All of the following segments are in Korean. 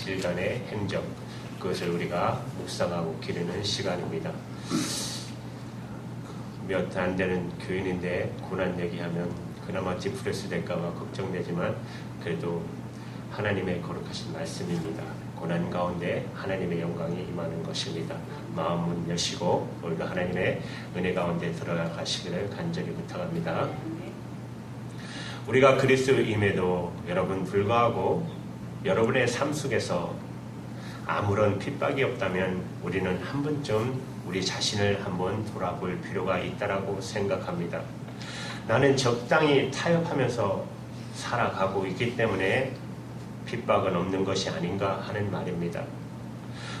27년의 행적, 그것을 우리가 묵상하고 기르는 시간입니다. 몇 안 되는 교인인데 고난 얘기하면 그나마 디프레스 될까봐 걱정되지만 그래도 하나님의 거룩하신 말씀입니다. 고난 가운데 하나님의 영광이 임하는 것입니다. 마음문 여시고 오늘도 하나님의 은혜 가운데 들어가시기를 간절히 부탁합니다. 우리가 그리스도임에도 여러분 불구하고 여러분의 삶 속에서 아무런 핍박이 없다면 우리는 한 번쯤 우리 자신을 한번 돌아볼 필요가 있다라고 생각합니다. 나는 적당히 타협하면서 살아가고 있기 때문에 핍박은 없는 것이 아닌가 하는 말입니다.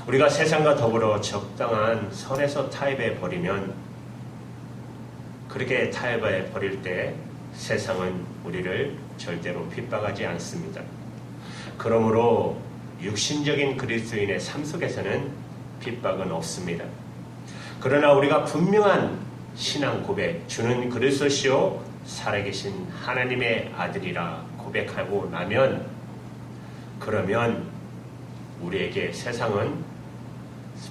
우리가 세상과 더불어 적당한 선에서 타협해 버리면, 그렇게 타협해 버릴 때 세상은 우리를 절대로 핍박하지 않습니다. 그러므로 육신적인 그리스도인의 삶 속에서는 핍박은 없습니다. 그러나 우리가 분명한 신앙 고백, 주는 그리스도시요 살아계신 하나님의 아들이라 고백하고 나면, 그러면 우리에게 세상은,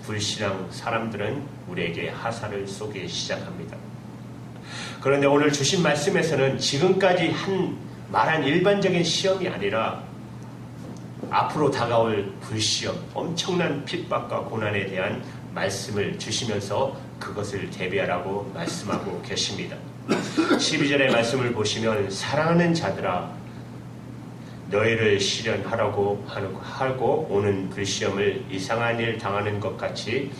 불신앙 사람들은 우리에게 하사를 쏘기 시작합니다. 그런데 오늘 주신 말씀에서는 지금까지 말한 일반적인 시험이 아니라 앞으로 다가올 불시험, 엄청난 핍박과 고난에 대한 말씀을 주시면서 그것을 대비하라고 말씀하고 계십니다. 12절의 말씀을 보시면 사랑하는 자들아 너희를 시련하라고 하고 오는 불시험을 이상한 일 당하는 것 같이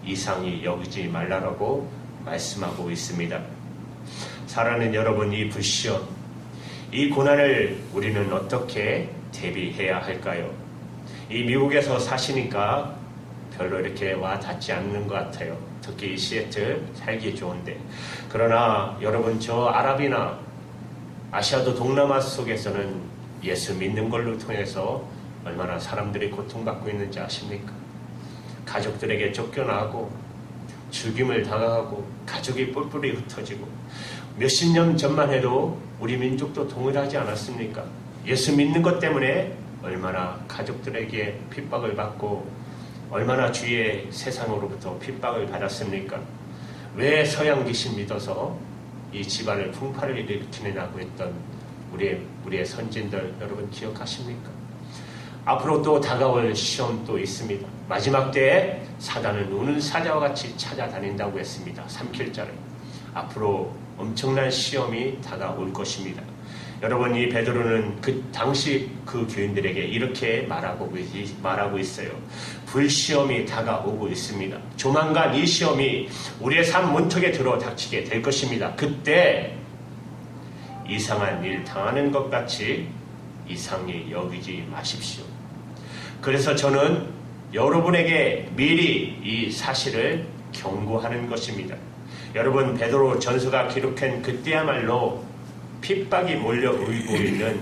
이상히 여기지 말라라고 말씀하고 있습니다. 사랑하는 여러분, 이 불시험, 이 고난을 우리는 어떻게 대비해야 할까요? 이 미국에서 사시니까 별로 이렇게 와 닿지 않는 것 같아요. 특히 이 시애틀 살기 좋은데. 그러나 여러분, 저 아랍이나 아시아도 동남아 속에서는 예수 믿는 걸로 통해서 얼마나 사람들이 고통받고 있는지 아십니까? 가족들에게 쫓겨나고 죽임을 당하고 가족이 뿔뿔이 흩어지고 몇십 년 전만 해도 우리 민족도 동일하지 않았습니까? 예수 믿는 것 때문에 얼마나 가족들에게 핍박을 받고 얼마나 주위의 세상으로부터 핍박을 받았습니까? 왜 서양 귀신 믿어서 이 집안을 풍파를 일으키느냐고 했던 우리의 선진들 여러분 기억하십니까? 앞으로 또 다가올 시험도 있습니다. 마지막 때에 사단은 우는 사자와 같이 찾아다닌다고 했습니다. 3kil자를. 앞으로 엄청난 시험이 다가올 것입니다. 여러분, 이 베드로는 그 당시 그 교인들에게 이렇게 말하고 있어요. 불시험이 다가오고 있습니다. 조만간 이 시험이 우리의 삶 문턱에 들어 닥치게 될 것입니다. 그때 이상한 일 당하는 것 같이 이상히 여기지 마십시오. 그래서 저는 여러분에게 미리 이 사실을 경고하는 것입니다. 여러분, 베드로 전서가 기록한 그때야말로 핍박이 몰려오고 있는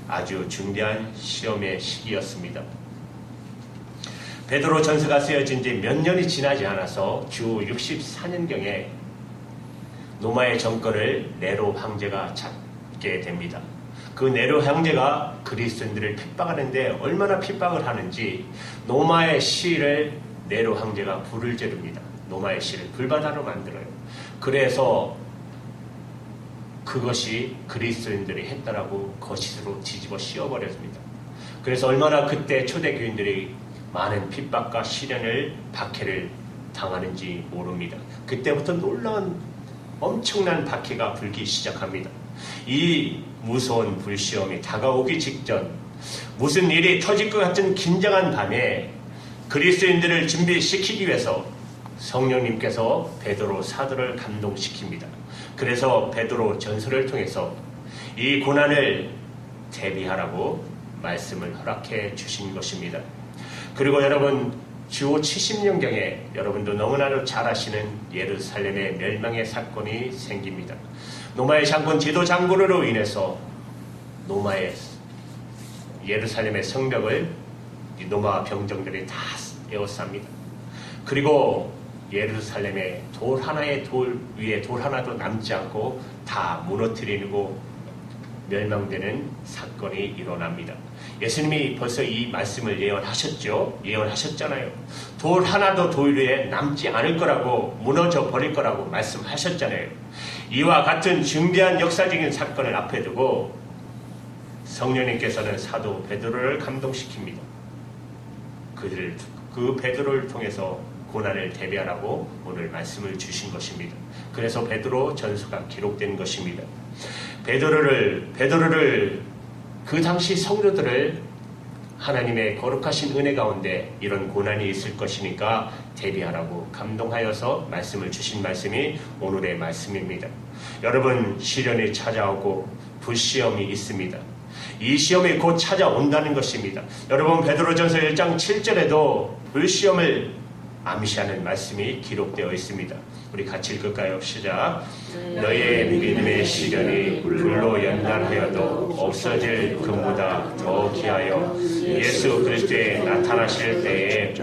아주 중대한 시험의 시기였습니다. 베드로 전서가 쓰여진 지 몇 년이 지나지 않아서 주 64년경에 로마의 정권을 네로 황제가 잡게 됩니다. 그 네로 황제가 그리스도인들을 핍박하는데 얼마나 핍박을 하는지 로마의 시를 네로 황제가 불을 지릅니다. 로마의 시를 불바다로 만들어요. 그래서 그것이 그리스도인들이 했다라고 거짓으로 뒤집어 씌워버렸습니다. 그래서 얼마나 그때 초대교인들이 많은 핍박과 시련을 박해를 당하는지 모릅니다. 그때부터 놀라운 엄청난 박해가 불기 시작합니다. 이 무서운 불시험이 다가오기 직전 무슨 일이 터질 것 같은 긴장한 밤에 그리스도인들을 준비시키기 위해서 성령님께서 베드로 사도를 감동시킵니다. 그래서 베드로 전서를 통해서 이 고난을 대비하라고 말씀을 허락해 주신 것입니다. 그리고 여러분, 주호 70년경에 여러분도 너무나도 잘 아시는 예루살렘의 멸망의 사건이 생깁니다. 로마의 장군 디도 장군으로 인해서 예루살렘의 성벽을 로마 병정들이 다 에워쌉니다. 그리고 예루살렘의 돌 하나도 남지 않고 다 무너뜨리고 멸망되는 사건이 일어납니다. 예수님이 벌써 이 말씀을 예언하셨죠. 예언하셨잖아요. 돌 하나도 돌 위에 남지 않을 거라고, 무너져 버릴 거라고 말씀하셨잖아요. 이와 같은 중대한 역사적인 사건을 앞에 두고 성령님께서는 사도 베드로를 감동시킵니다. 그 베드로를 통해서 고난을 대비하라고 오늘 말씀을 주신 것입니다. 그래서 베드로 전서가 기록된 것입니다. 베드로를 그 당시 성도들을 하나님의 거룩하신 은혜 가운데 이런 고난이 있을 것이니까 대비하라고 감동하여서 말씀을 주신 말씀이 오늘의 말씀입니다. 여러분, 시련이 찾아오고 불시험이 있습니다. 이 시험이 곧 찾아온다는 것입니다. 여러분, 베드로전서 1장 7절에도 불시험을 암시하는 말씀이 기록되어 있습니다. 우리 같이 읽을까요? 시작. 너의 믿음의 시련이 불로 연단하여도 없어질 금보다 더 귀하여 예수 그리스도에 나타나실 때에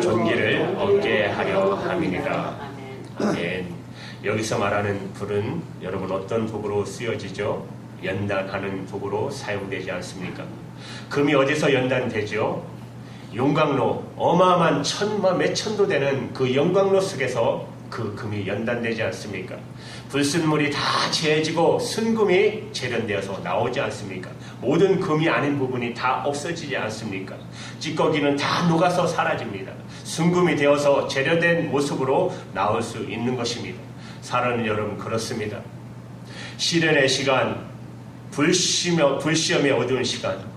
존귀를 얻게 하려 함이니라. 아멘. 여기서 말하는 불은 여러분 어떤 도구로 쓰여지죠? 연단하는 도구로 사용되지 않습니까? 금이 어디서 연단되죠? 용광로, 어마어마한 몇 천도 되는 그 용광로 속에서 그 금이 연단되지 않습니까? 불순물이 다 제해지고 순금이 재련되어서 나오지 않습니까? 모든 금이 아닌 부분이 다 없어지지 않습니까? 찌꺼기는 다 녹아서 사라집니다. 순금이 되어서 재련된 모습으로 나올 수 있는 것입니다. 사랑하는 여러분, 그렇습니다. 시련의 시간, 불시험의 어두운 시간,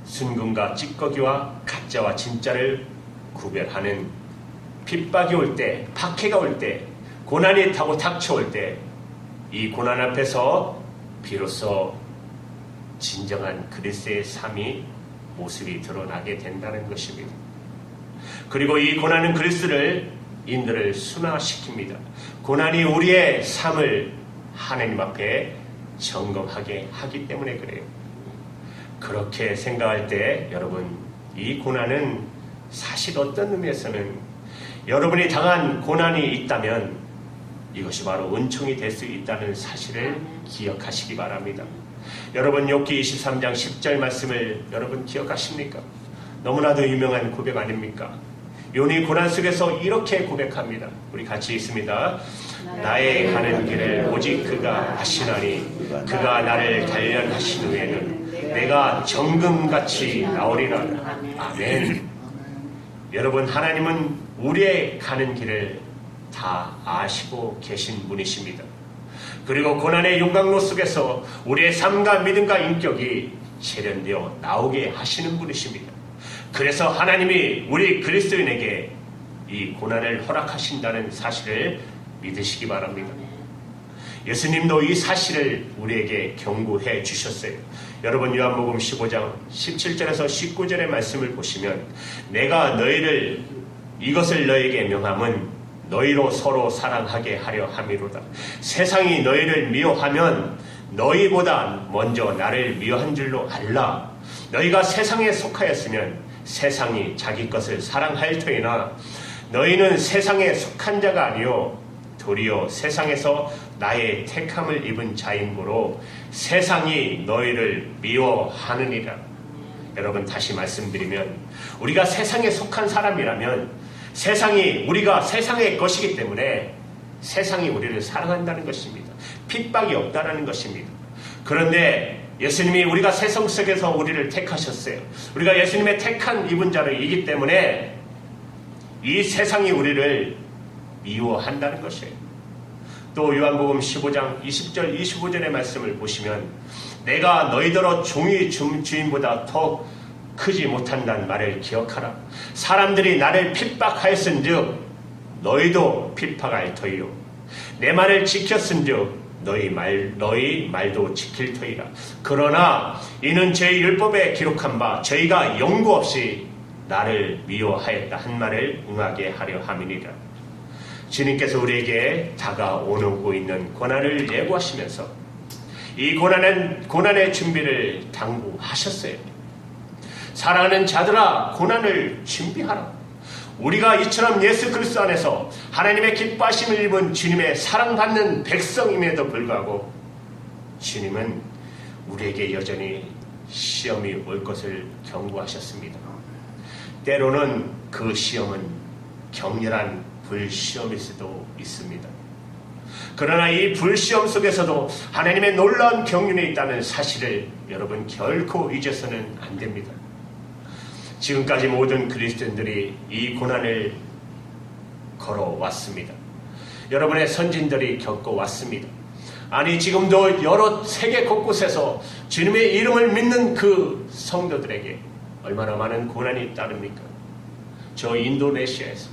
순금과 찌꺼기와 가짜와 진짜를 구별하는 핍박이 올 때, 박해가 올 때, 고난이 타고 닥쳐올 때, 이 고난 앞에서 비로소 진정한 그리스도의 삶이 모습이 드러나게 된다는 것입니다. 그리고 이 고난은 그리스도를 인들을 순화시킵니다. 고난이 우리의 삶을 하나님 앞에 점검하게 하기 때문에 그래요. 그렇게 생각할 때 여러분, 이 고난은 사실 어떤 의미에서는 여러분이 당한 고난이 있다면 이것이 바로 은총이 될 수 있다는 사실을 기억하시기 바랍니다. 여러분, 욥기 23장 10절 말씀을 여러분 기억하십니까? 너무나도 유명한 고백 아닙니까? 욥이 고난 속에서 이렇게 고백합니다. 우리 같이 읽습니다. 나의 가는 길을 오직 그가 아시나니 그가 나를 단련하신 후에는 내가 정금같이 나오리라. 아멘. 여러분, 하나님은 우리의 가는 길을 다 아시고 계신 분이십니다. 그리고 고난의 용광로 속에서 우리의 삶과 믿음과 인격이 재련되어 나오게 하시는 분이십니다. 그래서 하나님이 우리 그리스도인에게 이 고난을 허락하신다는 사실을 믿으시기 바랍니다. 예수님도 이 사실을 우리에게 경고해 주셨어요. 여러분, 요한복음 15장 17절에서 19절의 말씀을 보시면 내가 이것을 너에게 명함은 너희로 서로 사랑하게 하려 함이로다. 세상이 너희를 미워하면 너희보다 먼저 나를 미워한 줄로 알라. 너희가 세상에 속하였으면 세상이 자기 것을 사랑할 터이나 너희는 세상에 속한 자가 아니요 도리어 세상에서 나의 택함을 입은 자인고로 세상이 너희를 미워하느니라. 여러분, 다시 말씀드리면 우리가 세상에 속한 사람이라면 우리가 세상의 것이기 때문에 세상이 우리를 사랑한다는 것입니다. 핍박이 없다는 것입니다. 그런데 예수님이 우리가 세상 속에서 우리를 택하셨어요. 우리가 예수님의 택한 입은 자이기 때문에 이 세상이 우리를 미워한다는 것이에요. 또 요한복음 15장 20절 25절의 말씀을 보시면 내가 너희더러 종이 주인보다 더 크지 못한다는 말을 기억하라. 사람들이 나를 핍박하였은즉 너희도 핍박할 터이요 내 말을 지켰은즉 너희 말도 지킬 터이라. 그러나 이는 제 율법에 기록한 바 저희가 영구 없이 나를 미워하였다 한 말을 응하게 하려 함이니라. 주님께서 우리에게 다가오고 있는 고난을 예고하시면서 이 고난의 준비를 당부하셨어요. 사랑하는 자들아, 고난을 준비하라. 우리가 이처럼 예수 그리스도 안에서 하나님의 기뻐하심을 입은 주님의 사랑받는 백성임에도 불구하고 주님은 우리에게 여전히 시험이 올 것을 경고하셨습니다. 때로는 그 시험은 격렬한 불시험일 수도 있습니다. 그러나 이 불시험 속에서도 하나님의 놀라운 경륜이 있다는 사실을 여러분 결코 잊어서는 안 됩니다. 지금까지 모든 그리스도인들이 이 고난을 걸어왔습니다. 여러분의 선진들이 겪어왔습니다. 아니, 지금도 여러 세계 곳곳에서 주님의 이름을 믿는 그 성도들에게 얼마나 많은 고난이 따릅니까? 저 인도네시아에서,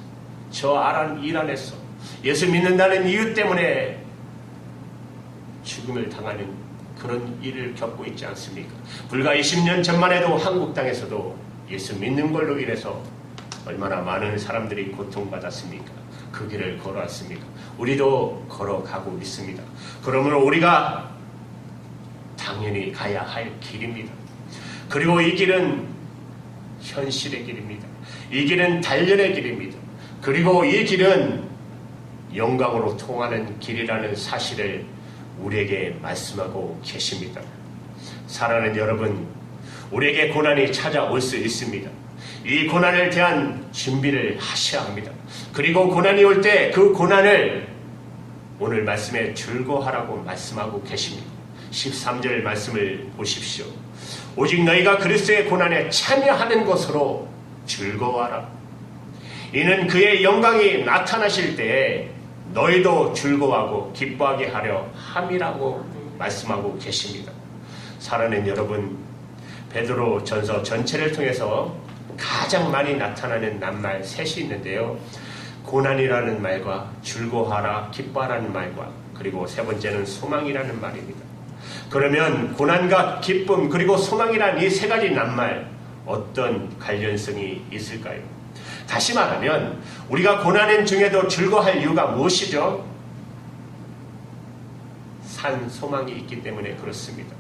저 이란에서 예수 믿는다는 이유 때문에 죽음을 당하는 그런 일을 겪고 있지 않습니까? 불과 20년 전만 해도 한국 땅에서도 예수 믿는 걸로 인해서 얼마나 많은 사람들이 고통받았습니까? 그 길을 걸어왔습니까? 우리도 걸어가고 있습니다. 그러므로 우리가 당연히 가야 할 길입니다. 그리고 이 길은 현실의 길입니다. 이 길은 단련의 길입니다. 그리고 이 길은 영광으로 통하는 길이라는 사실을 우리에게 말씀하고 계십니다. 사랑하는 여러분, 우리에게 고난이 찾아올 수 있습니다. 이 고난을 대한 준비를 하셔야 합니다. 그리고 고난이 올 때 그 고난을 오늘 말씀에 즐거워하라고 말씀하고 계십니다. 13절 말씀을 보십시오. 오직 너희가 그리스도의 고난에 참여하는 것으로 즐거워하라. 이는 그의 영광이 나타나실 때에 너희도 즐거워하고 기뻐하게 하려 함이라고 말씀하고 계십니다. 사랑하는 여러분, 베드로 전서 전체를 통해서 가장 많이 나타나는 낱말 셋이 있는데요. 고난이라는 말과 즐거워하라, 기뻐하라는 말과 그리고 세 번째는 소망이라는 말입니다. 그러면 고난과 기쁨 그리고 소망이란 이 세 가지 낱말 어떤 관련성이 있을까요? 다시 말하면 우리가 고난 중에도 즐거워할 이유가 무엇이죠? 산 소망이 있기 때문에 그렇습니다.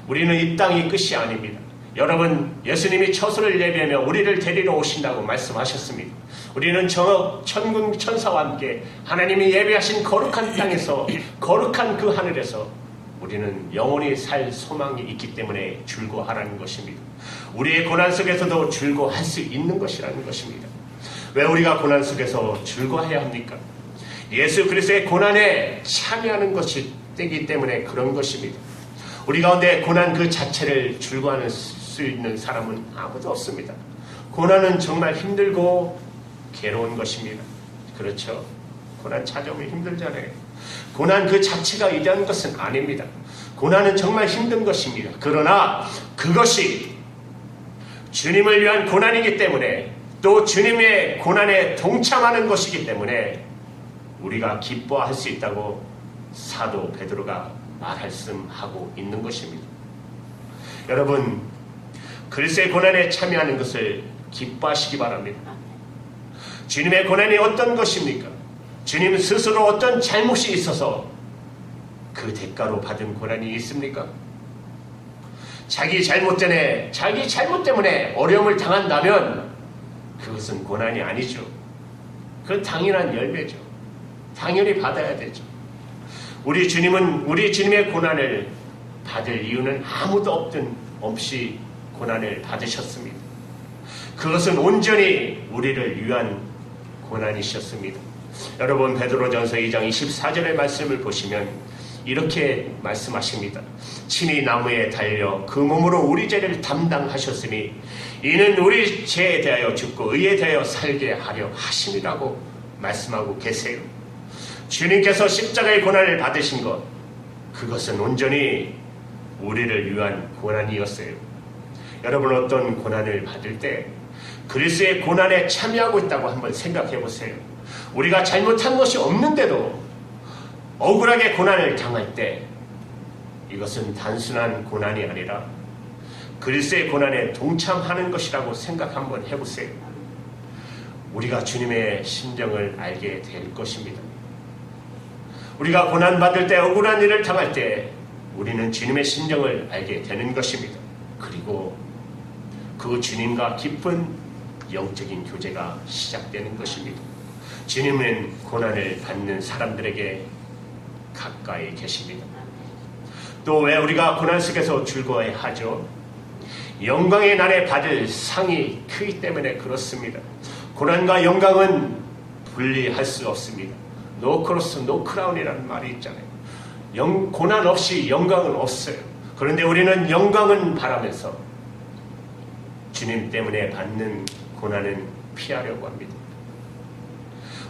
우리는 이 땅이 끝이 아닙니다. 여러분, 예수님이 처소를 예비하며 우리를 데리러 오신다고 말씀하셨습니다. 우리는 천군 천사와 함께 하나님이 예비하신 거룩한 땅에서, 거룩한 그 하늘에서 우리는 영원히 살 소망이 있기 때문에 즐거워하라는 것입니다. 우리의 고난 속에서도 즐거워할 수 있는 것이라는 것입니다. 왜 우리가 고난 속에서 즐거워해야 합니까? 예수 그리스도의 고난에 참여하는 것이 되기 때문에 그런 것입니다. 우리 가운데 고난 그 자체를 즐거워할 수 있는 사람은 아무도 없습니다. 고난은 정말 힘들고 괴로운 것입니다. 그렇죠? 고난 찾아오면 힘들잖아요. 고난 그 자체가 이대한 것은 아닙니다. 고난은 정말 힘든 것입니다. 그러나 그것이 주님을 위한 고난이기 때문에 또 주님의 고난에 동참하는 것이기 때문에 우리가 기뻐할 수 있다고 사도 베드로가 말씀하고 있는 것입니다. 여러분, 그리스도의 고난에 참여하는 것을 기뻐하시기 바랍니다. 주님의 고난이 어떤 것입니까? 주님 스스로 어떤 잘못이 있어서 그 대가로 받은 고난이 있습니까? 자기 잘못 때문에 어려움을 당한다면 그것은 고난이 아니죠. 그건 당연한 열매죠. 당연히 받아야 되죠. 우리 주님의 고난을 받을 이유는 아무도 없이 고난을 받으셨습니다. 그것은 온전히 우리를 위한 고난이셨습니다. 여러분, 베드로전서 2장 24절의 말씀을 보시면 이렇게 말씀하십니다. 친히 나무에 달려 그 몸으로 우리 죄를 담당하셨으니 이는 우리 죄에 대하여 죽고 의에 대하여 살게 하려 하심이라고 말씀하고 계세요. 주님께서 십자가의 고난을 받으신 것, 그것은 온전히 우리를 위한 고난이었어요. 여러분, 어떤 고난을 받을 때 그리스도의 고난에 참여하고 있다고 한번 생각해 보세요. 우리가 잘못한 것이 없는데도 억울하게 고난을 당할 때 이것은 단순한 고난이 아니라 그리스도의 고난에 동참하는 것이라고 생각 한번 해보세요. 우리가 주님의 심정을 알게 될 것입니다. 우리가 고난받을 때, 억울한 일을 당할 때 우리는 주님의 심정을 알게 되는 것입니다. 그리고 그 주님과 깊은 영적인 교제가 시작되는 것입니다. 주님은 고난을 받는 사람들에게 가까이 계십니다. 또 왜 우리가 고난 속에서 즐거워야 하죠? 영광의 날에 받을 상이 크기 때문에 그렇습니다. 고난과 영광은 분리할 수 없습니다. No cross, no crown이라는 말이 있잖아요. 고난 없이 영광은 없어요. 그런데 우리는 영광은 바라면서 주님 때문에 받는 고난은 피하려고 합니다.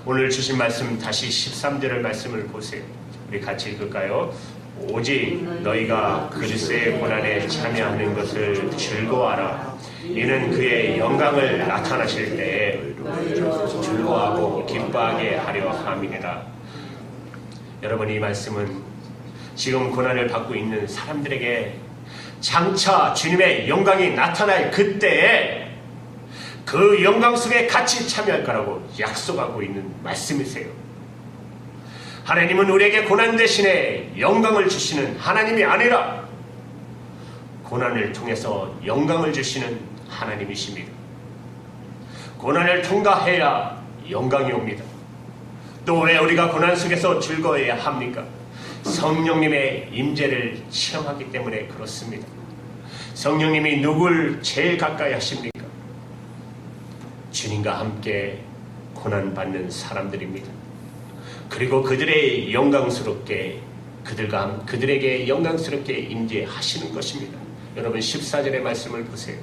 오늘 주신 말씀 다시 13절의 말씀을 보세요. 우리 같이 읽을까요? 오직 너희가 그리스도의 고난에 참여하는 것을 즐거워하라. 이는 그의 영광을 나타나실 때에 즐거워하고 기뻐하게 하려 함이니라. 여러분, 이 말씀은 지금 고난을 받고 있는 사람들에게 장차 주님의 영광이 나타날 그때에 그 영광 속에 같이 참여할 거라고 약속하고 있는 말씀이세요. 하나님은 우리에게 고난 대신에 영광을 주시는 하나님이 아니라 고난을 통해서 영광을 주시는 하나님이십니다. 고난을 통과해야 영광이 옵니다. 또 왜 우리가 고난 속에서 즐거워해야 합니까? 성령님의 임재를 체험하기 때문에 그렇습니다. 성령님이 누굴 제일 가까이 하십니까? 주님과 함께 고난받는 사람들입니다. 그리고 그들의 그들에게 영광스럽게 임재하시는 것입니다. 여러분, 14절의 말씀을 보세요.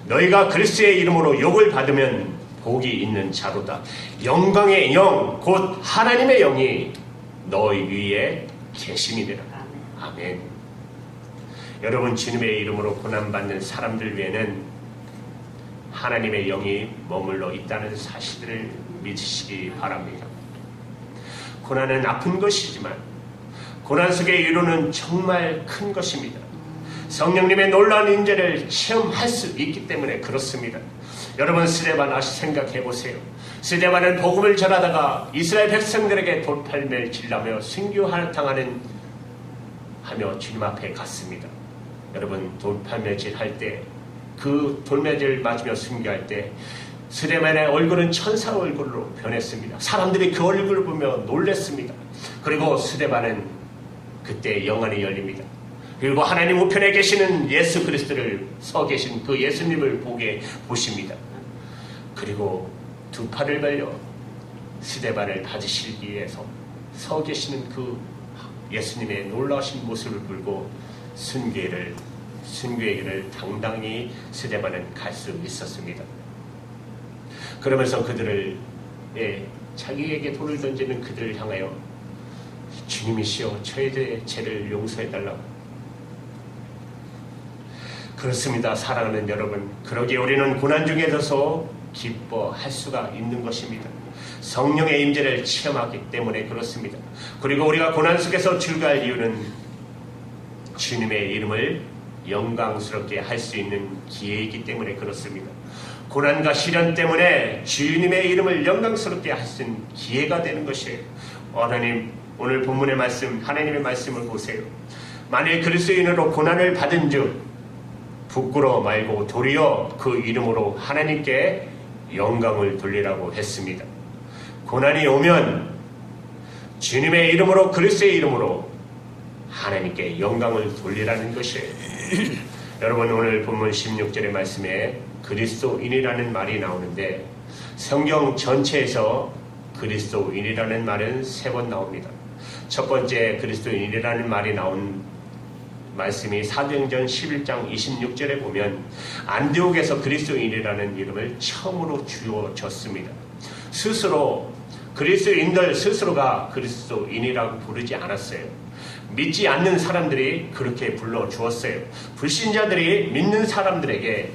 너희가 그리스도의 이름으로 욕을 받으면 복이 있는 자로다. 영광의 영, 곧 하나님의 영이 너희 위에 계심이니라. 아멘. 여러분, 주님의 이름으로 고난받는 사람들 위에는 하나님의 영이 머물러 있다는 사실을 믿으시기 바랍니다. 고난은 아픈 것이지만 고난 속의 위로는 정말 큰 것입니다. 성령님의 놀라운 임재를 체험할 수 있기 때문에 그렇습니다. 여러분, 스데반 생각해 보세요. 스데반은 복음을 전하다가 이스라엘 백성들에게 돌팔매를 질라며 순교당하는 하며 주님 앞에 갔습니다. 여러분, 돌팔매질 할 때, 그 돌매질 맞으며 순교할 때 스데반의 얼굴은 천사 얼굴로 변했습니다. 사람들이 그 얼굴을 보며 놀랐습니다. 그리고 스데반은 그때 영안이 열립니다. 그리고 하나님 우편에 계시는 예수 그리스도를 서 계신 그 예수님을 보십니다. 그리고 두 팔을 벌려 스데반을 받으시기 위해서 서 계시는 그 예수님의 놀라우신 모습을 보고 순교의 길을 당당히 스데반은 갈 수 있었습니다. 그러면서 자기에게 돌을 던지는 그들을 향하여 주님이시여 저희들의 죄를 용서해달라고. 그렇습니다. 사랑하는 여러분, 그러기에 우리는 고난 중에서 기뻐할 수가 있는 것입니다. 성령의 임재를 체험하기 때문에 그렇습니다. 그리고 우리가 고난 속에서 즐거워할 이유는 주님의 이름을 영광스럽게 할 수 있는 기회이기 때문에 그렇습니다. 고난과 시련 때문에 주님의 이름을 영광스럽게 할 수 있는 기회가 되는 것이에요. 하나님, 오늘 본문의 말씀, 하나님의 말씀을 보세요. 만일 그리스도인으로 고난을 받은 즉 부끄러워 말고 도리어 그 이름으로 하나님께 영광을 돌리라고 했습니다. 고난이 오면 주님의 이름으로, 그리스도의 이름으로 하나님께 영광을 돌리라는 것이에요. 여러분, 오늘 본문 16절의 말씀에 그리스도인이라는 말이 나오는데 성경 전체에서 그리스도인이라는 말은 3번 나옵니다. 첫 번째 그리스도인이라는 말이 나온 말씀이 사도행전 11장 26절에 보면 안디옥에서 그리스도인이라는 이름을 처음으로 주어졌습니다. 스스로 그리스도인들 스스로가 그리스도인이라고 부르지 않았어요. 믿지 않는 사람들이 그렇게 불러주었어요. 불신자들이 믿는 사람들에게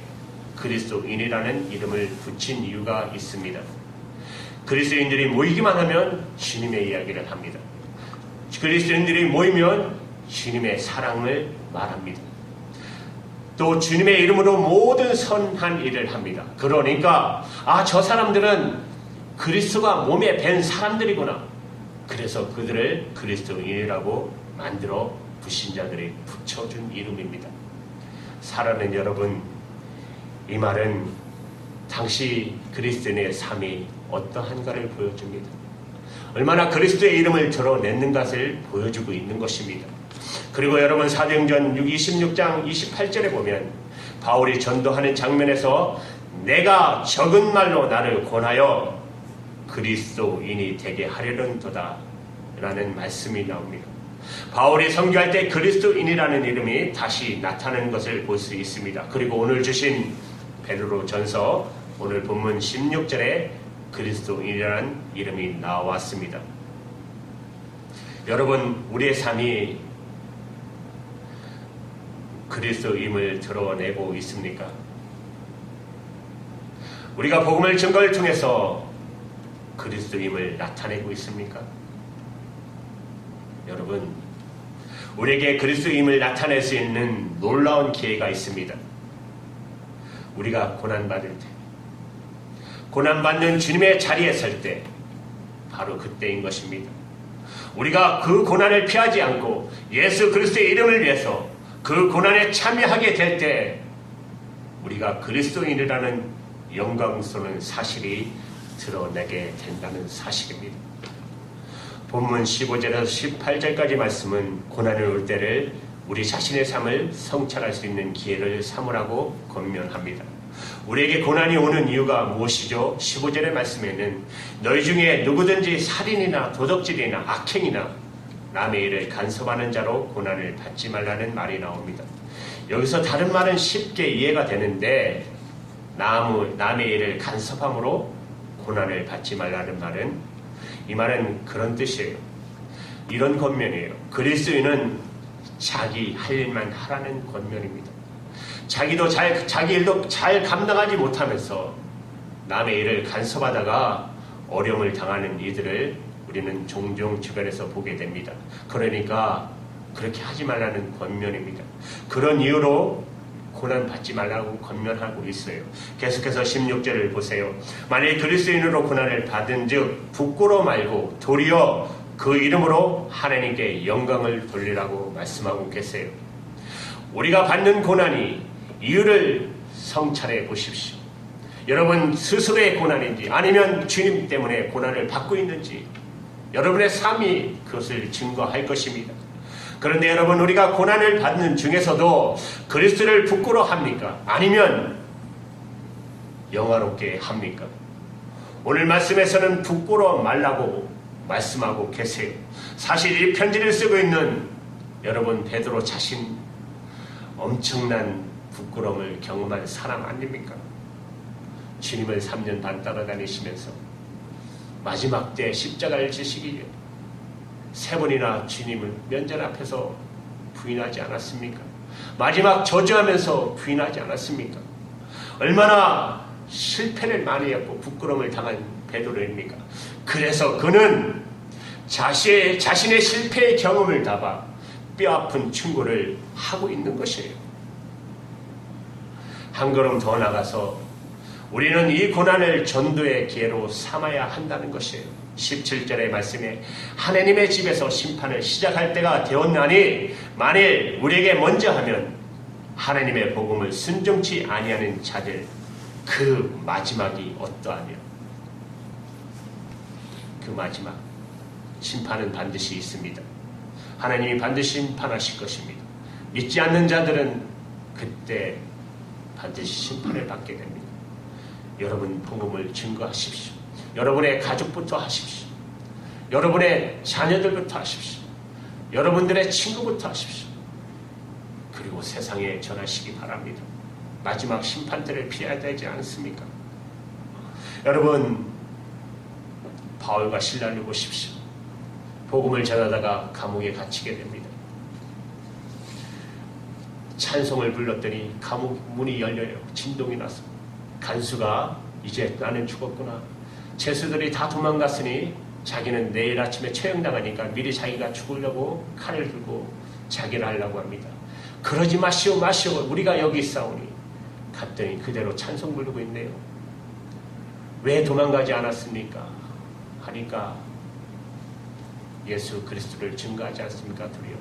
그리스도인이라는 이름을 붙인 이유가 있습니다. 그리스도인들이 모이기만 하면 주님의 이야기를 합니다. 그리스도인들이 모이면 주님의 사랑을 말합니다. 또 주님의 이름으로 모든 선한 일을 합니다. 그러니까 저 사람들은 그리스도가 몸에 밴 사람들이구나. 그래서 그들을 그리스도인이라고 만들어 불신자들이 붙여준 이름입니다. 사랑하는 여러분, 이 말은 당시 그리스도인의 삶이 어떠한가를 보여줍니다. 얼마나 그리스도의 이름을 드러냈는 것을 보여주고 있는 것입니다. 그리고 여러분 사도행전 26장 28절에 보면 바울이 전도하는 장면에서 내가 적은 말로 나를 권하여 그리스도인이 되게 하려는도다 라는 말씀이 나옵니다. 바울이 선교할 때 그리스도인이라는 이름이 다시 나타나는 것을 볼 수 있습니다. 그리고 오늘 주신 베드로전서 오늘 본문 16절에 그리스도인이라는 이름이 나왔습니다. 여러분, 우리의 삶이 그리스도임을 드러내고 있습니까? 우리가 복음을 증거를 통해서 그리스도임을 나타내고 있습니까? 여러분, 우리에게 그리스도임을 나타낼 수 있는 놀라운 기회가 있습니다. 우리가 고난받을 때, 고난받는 주님의 자리에 설 때, 바로 그때인 것입니다. 우리가 그 고난을 피하지 않고 예수 그리스도의 이름을 위해서 그 고난에 참여하게 될 때 우리가 그리스도인이라는 영광스러운 사실이 드러내게 된다는 사실입니다. 본문 15절에서 18절까지 말씀은 고난을 올 때를 우리 자신의 삶을 성찰할 수 있는 기회를 삼으라고 권면합니다. 우리에게 고난이 오는 이유가 무엇이죠? 15절의 말씀에는 너희 중에 누구든지 살인이나 도적질이나 악행이나 남의 일을 간섭하는 자로 고난을 받지 말라는 말이 나옵니다. 여기서 다른 말은 쉽게 이해가 되는데 남의 일을 간섭함으로 고난을 받지 말라는 말은 이 말은 그런 뜻이에요. 이런 권면이에요. 그리스도인은 자기 할 일만 하라는 권면입니다. 자기 일도 잘 감당하지 못하면서 남의 일을 간섭하다가 어려움을 당하는 이들을 우리는 종종 주변에서 보게 됩니다. 그러니까 그렇게 하지 말라는 권면입니다. 그런 이유로 고난 받지 말라고 권면하고 있어요. 계속해서 16절을 보세요. 만일 그리스도인으로 고난을 받은 즉 부끄러워 말고 도리어 그 이름으로 하나님께 영광을 돌리라고 말씀하고 계세요. 우리가 받는 고난이 이유를 성찰해 보십시오. 여러분 스스로의 고난인지 아니면 주님 때문에 고난을 받고 있는지 여러분의 삶이 그것을 증거할 것입니다. 그런데 여러분, 우리가 고난을 받는 중에서도 그리스도를 부끄러워합니까? 아니면 영화롭게 합니까? 오늘 말씀에서는 부끄러워 말라고 말씀하고 계세요. 사실 이 편지를 쓰고 있는 여러분 베드로 자신 엄청난 부끄러움을 경험한 사람 아닙니까? 주님을 3년 반 따라다니시면서 마지막 때 십자가를 지시기에 3번이나 주님을 면전 앞에서 부인하지 않았습니까? 마지막 저주하면서 부인하지 않았습니까? 얼마나 실패를 많이 했고 부끄러움을 당한 베드로입니까? 그래서 그는 자신의 실패의 경험을 담아 뼈아픈 충고를 하고 있는 것이에요. 한 걸음 더 나가서 우리는 이 고난을 전도의 기회로 삼아야 한다는 것이에요. 17절의 말씀에 하나님의 집에서 심판을 시작할 때가 되었나니 만일 우리에게 먼저 하면 하나님의 복음을 순종치 아니하는 자들 그 마지막이 어떠하냐. 그 마지막 심판은 반드시 있습니다. 하나님이 반드시 심판하실 것입니다. 믿지 않는 자들은 그때 반드시 심판을 받게 됩니다. 여러분 복음을 증거하십시오. 여러분의 가족부터 하십시오. 여러분의 자녀들부터 하십시오. 여러분들의 친구부터 하십시오. 그리고 세상에 전하시기 바랍니다. 마지막 심판 때를 피해야 되지 않습니까? 여러분, 바울과 실라를 보십시오. 복음을 전하다가 감옥에 갇히게 됩니다. 찬송을 불렀더니 감옥 문이 열려요. 진동이 나서 간수가 이제 나는 죽었구나. 죄수들이 다 도망갔으니 자기는 내일 아침에 처형당하니까 미리 자기가 죽으려고 칼을 들고 자기를 하려고 합니다. 그러지 마시오 우리가 여기 있사오니. 갔더니 그대로 찬송 부르고 있네요. 왜 도망가지 않았습니까? 하니까 예수 그리스도를 증거하지 않습니까? 두려워.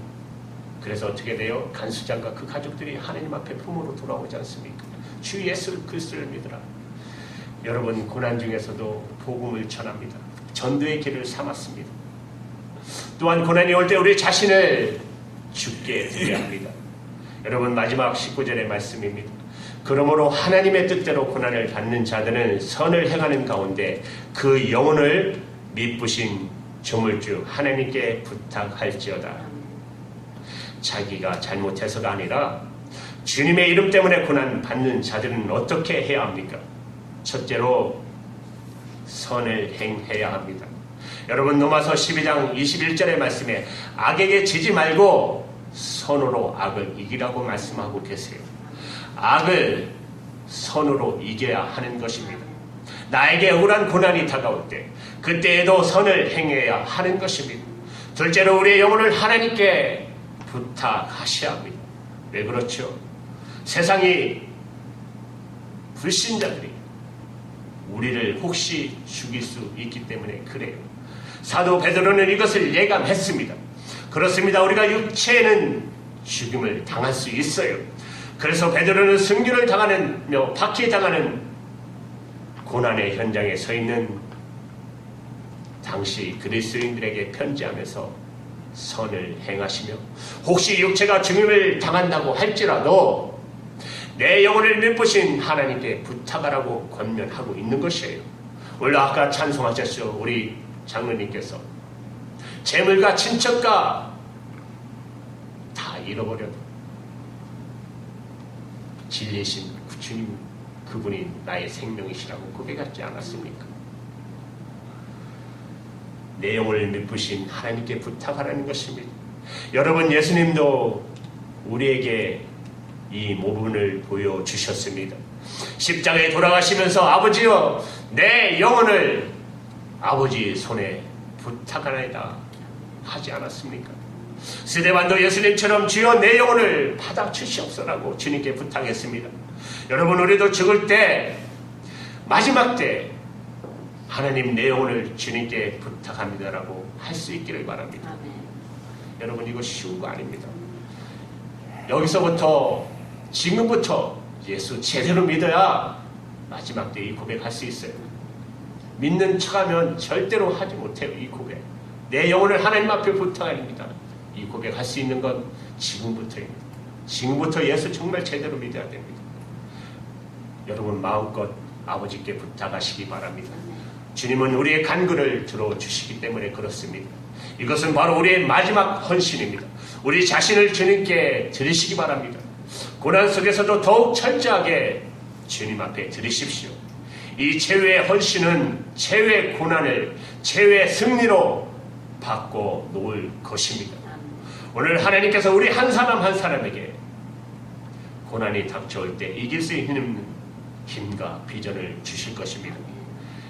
그래서 어떻게 돼요? 간수장과 그 가족들이 하나님 앞에 품으로 돌아오지 않습니까? 주 예수 그리스도를 믿으라. 여러분 고난 중에서도 복음을 전합니다. 전도의 길을 삼았습니다. 또한 고난이 올 때 우리 자신을 죽게 되게 합니다. 여러분 마지막 19절의 말씀입니다. 그러므로 하나님의 뜻대로 고난을 받는 자들은 선을 행하는 가운데 그 영혼을 미쁘신 조물주 하나님께 부탁할지어다. 자기가 잘못해서가 아니라 주님의 이름 때문에 고난 받는 자들은 어떻게 해야 합니까? 첫째로 선을 행해야 합니다. 여러분 로마서 12장 21절의 말씀에 악에게 지지 말고 선으로 악을 이기라고 말씀하고 계세요. 악을 선으로 이겨야 하는 것입니다. 나에게 억울한 고난이 다가올 때 그때에도 선을 행해야 하는 것입니다. 둘째로 우리의 영혼을 하나님께 부탁하셔야 합니다. 왜 그렇죠? 세상이 불신자들이 우리를 혹시 죽일 수 있기 때문에 그래요. 사도 베드로는 이것을 예감했습니다. 그렇습니다. 우리가 육체에는 죽임을 당할 수 있어요. 그래서 베드로는 순교를 당하며 박해당하는 고난의 현장에 서 있는 당시 그리스도인들에게 편지하면서 선을 행하시며 혹시 육체가 죽임을 당한다고 할지라도 내 영혼을 미쁘신 하나님께 부탁하라고 권면하고 있는 것이에요. 원래 아까 찬송하셨죠. 우리 장로님께서 재물과 친척과 다 잃어버려도 진리신 그 주님 그분이 나의 생명이시라고 고백하지 않았습니까? 내 영혼을 미쁘신 하나님께 부탁하라는 것입니다. 여러분 예수님도 우리에게 이 모분을 보여주셨습니다. 십자가에 돌아가시면서 아버지여 내 영혼을 아버지 손에 부탁하나이다 하지 않았습니까? 스데반도 예수님처럼 주여 내 영혼을 받아주시옵소서라고 주님께 부탁했습니다. 여러분 우리도 죽을 때 마지막 때 하나님 내 영혼을 주님께 부탁합니다라고 할 수 있기를 바랍니다. 아멘. 여러분 이거 쉬운 거 아닙니다. 여기서부터 지금부터 예수 제대로 믿어야 마지막 때 이 고백할 수 있어요. 믿는 척하면 절대로 하지 못해요. 이 고백 내 영혼을 하나님 앞에 부탁합니다. 이 고백할 수 있는 건 지금부터입니다. 지금부터 예수 정말 제대로 믿어야 됩니다. 여러분 마음껏 아버지께 부탁하시기 바랍니다. 주님은 우리의 간구를 들어주시기 때문에 그렇습니다. 이것은 바로 우리의 마지막 헌신입니다. 우리 자신을 주님께 드리시기 바랍니다. 고난 속에서도 더욱 철저하게 주님 앞에 드리십시오. 이 최후의 헌신은 최후의 고난을 최후의 승리로 바꿔 놓을 것입니다. 오늘 하나님께서 우리 한 사람 한 사람에게 고난이 닥쳐올 때 이길 수 있는 힘과 비전을 주실 것입니다.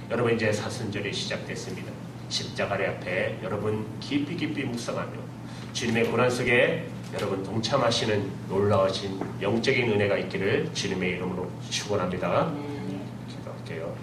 여러분 이제 사순절이 시작됐습니다. 십자가의 앞에 여러분 깊이 묵상하며 주님의 고난 속에 여러분 동참하시는 놀라우신 영적인 은혜가 있기를 주님의 이름으로 축원합니다. 기도할게요.